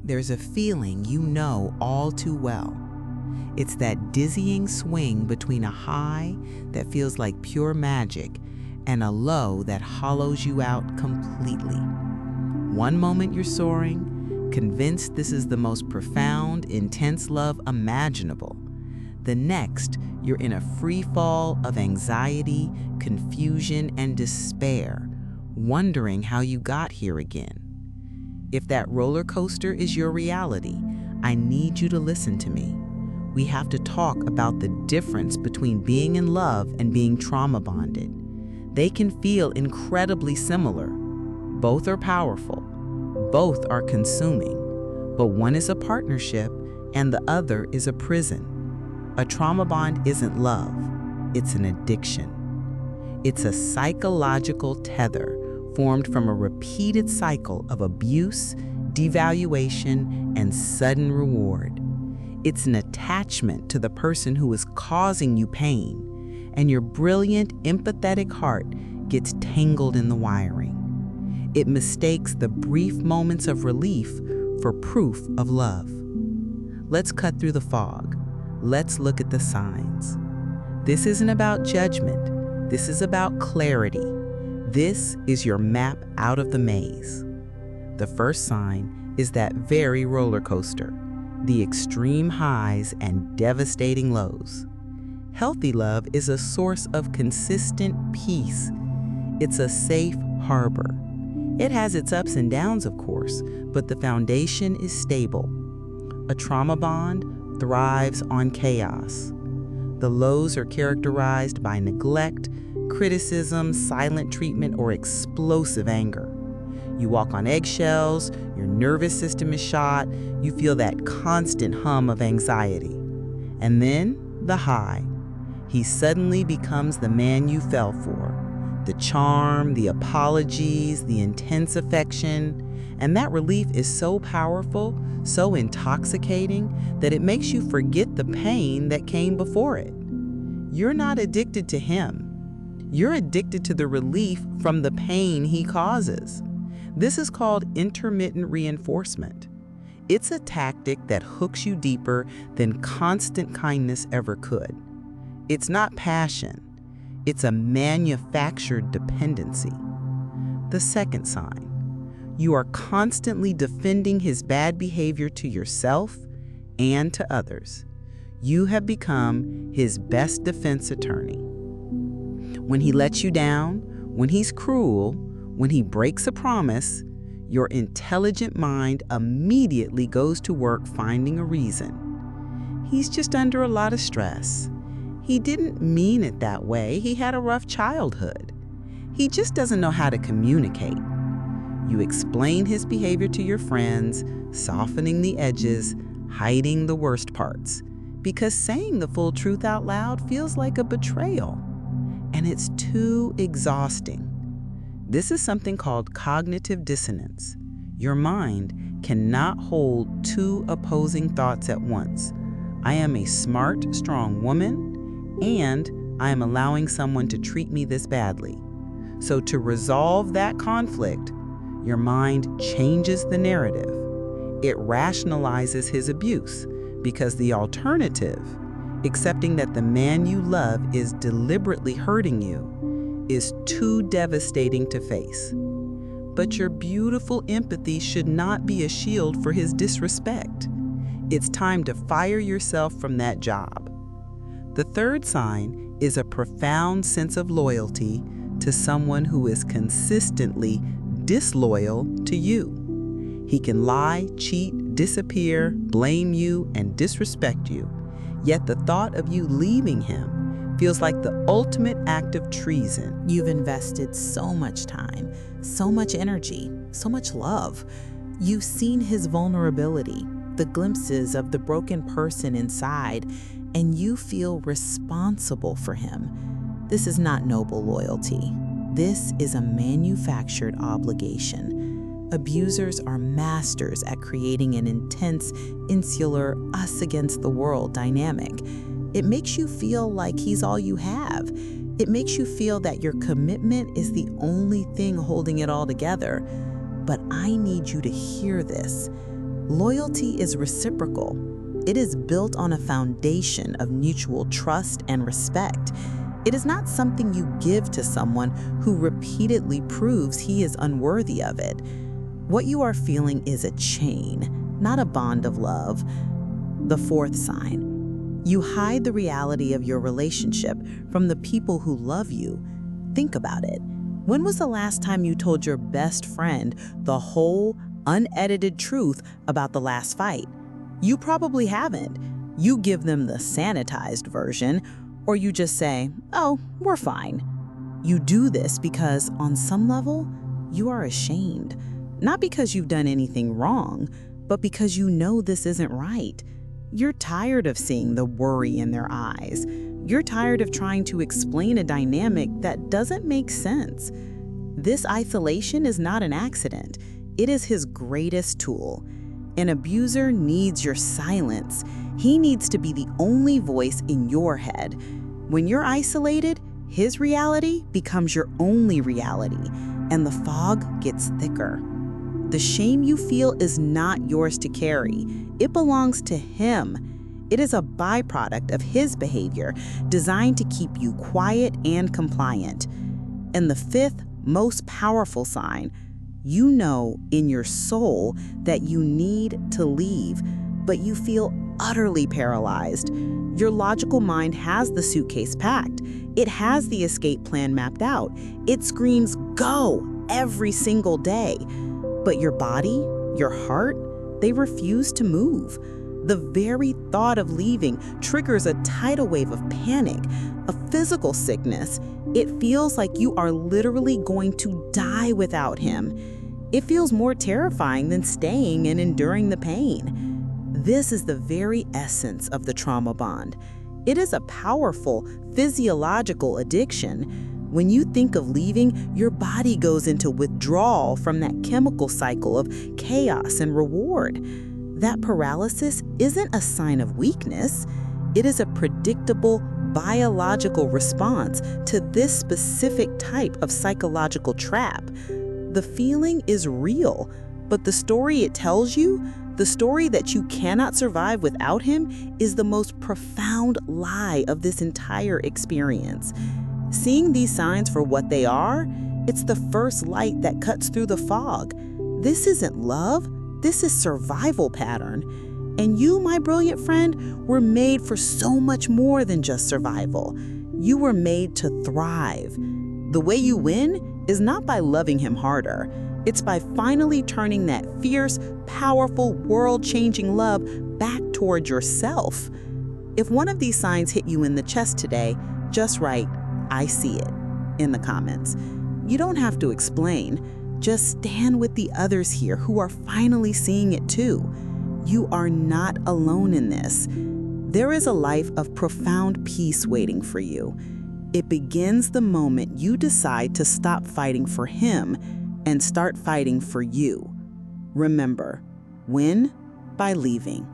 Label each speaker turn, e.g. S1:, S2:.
S1: There's a feeling you know all too well. It's that dizzying swing between a high that feels like pure magic and a low that hollows you out completely. One moment you're soaring, convinced this is the most profound, intense love imaginable. The next, you're in a free fall of anxiety, confusion, and despair, wondering how you got here again. If that roller coaster is your reality, I need you to listen to me. We have to talk about the difference between being in love and being trauma bonded. They can feel incredibly similar. Both are powerful. Both are consuming. But one is a partnership and the other is a prison. A trauma bond isn't love. It's an addiction. It's a psychological tether formed from a repeated cycle of abuse, devaluation, and sudden reward. It's an attachment to the person who is causing you pain, and your brilliant, empathetic heart gets tangled in the wiring. It mistakes the brief moments of relief for proof of love. Let's cut through the fog. Let's look at the signs. This isn't about judgment. This is about clarity. This is your map out of the maze. The first sign is that very roller coaster, the extreme highs and devastating lows. Healthy love is a source of consistent peace. It's a safe harbor. It has its ups and downs, of course, but the foundation is stable. A trauma bond thrives on chaos. The lows are characterized by neglect, criticism, silent treatment, or explosive anger. You walk on eggshells, your nervous system is shot, you feel that constant hum of anxiety. And then the high. He suddenly becomes the man you fell for. The charm, the apologies, the intense affection. And that relief is so powerful, so intoxicating, that it makes you forget the pain that came before it. You're not addicted to him. You're addicted to the relief from the pain he causes. This is called intermittent reinforcement. It's a tactic that hooks you deeper than constant kindness ever could. It's not passion. It's a manufactured dependency. The second sign, you are constantly defending his bad behavior to yourself and to others. You have become his best defense attorney. When he lets you down, when he's cruel, when he breaks a promise, your intelligent mind immediately goes to work finding a reason. He's just under a lot of stress. He didn't mean it that way. He had a rough childhood. He just doesn't know how to communicate. You explain his behavior to your friends, softening the edges, hiding the worst parts, because saying the full truth out loud feels like a betrayal. And it's too exhausting. This is something called cognitive dissonance. Your mind cannot hold two opposing thoughts at once. I am a smart, strong woman, and I am allowing someone to treat me this badly. So to resolve that conflict, your mind changes the narrative. It rationalizes his abuse because the alternative, accepting that the man you love is deliberately hurting you, is too devastating to face. But your beautiful empathy should not be a shield for his disrespect. It's time to fire yourself from that job. The third sign is a profound sense of loyalty to someone who is consistently disloyal to you. He can lie, cheat, disappear, blame you, and disrespect you. Yet the thought of you leaving him feels like the ultimate act of treason.
S2: You've invested so much time, so much energy, so much love. You've seen his vulnerability, the glimpses of the broken person inside, and you feel responsible for him. This is not noble loyalty. This is a manufactured obligation. Abusers are masters at creating an intense, insular, us against the world dynamic. It makes you feel like he's all you have. It makes you feel that your commitment is the only thing holding it all together. But I need you to hear this. Loyalty is reciprocal. It is built on a foundation of mutual trust and respect. It is not something you give to someone who repeatedly proves he is unworthy of it. What you are feeling is a chain, not a bond of love. The fourth sign. You hide the reality of your relationship from the people who love you. Think about it. When was the last time you told your best friend the whole, unedited truth about the last fight? You probably haven't. You give them the sanitized version, or you just say, "Oh, we're fine." You do this because, on some level, you are ashamed. Not because you've done anything wrong, but because you know this isn't right. You're tired of seeing the worry in their eyes. You're tired of trying to explain a dynamic that doesn't make sense. This isolation is not an accident. It is his greatest tool. An abuser needs your silence. He needs to be the only voice in your head. When you're isolated, his reality becomes your only reality, and the fog gets thicker. The shame you feel is not yours to carry. It belongs to him. It is a byproduct of his behavior, designed to keep you quiet and compliant. And the fifth most powerful sign, you know in your soul that you need to leave, but you feel utterly paralyzed. Your logical mind has the suitcase packed. It has the escape plan mapped out. It screams, "Go!" every single day. But your body, your heart, they refuse to move. The very thought of leaving triggers a tidal wave of panic, a physical sickness. It feels like you are literally going to die without him. It feels more terrifying than staying and enduring the pain. This is the very essence of the trauma bond. It is a powerful physiological addiction. When you think of leaving, your body goes into withdrawal from that chemical cycle of chaos and reward. That paralysis isn't a sign of weakness. It is a predictable biological response to this specific type of psychological trap. The feeling is real, but the story it tells you, the story that you cannot survive without him, is the most profound lie of this entire experience. Seeing these signs for what they are, it's the first light that cuts through the fog. This isn't love, this is survival pattern. And you, my brilliant friend, were made for so much more than just survival. You were made to thrive. The way you win is not by loving him harder. It's by finally turning that fierce, powerful, world-changing love back toward yourself. If one of these signs hit you in the chest today, just write, "I see it," in the comments. You don't have to explain. Just stand with the others here who are finally seeing it too. You are not alone in this. There is a life of profound peace waiting for you. It begins the moment you decide to stop fighting for him and start fighting for you. Remember, win by leaving.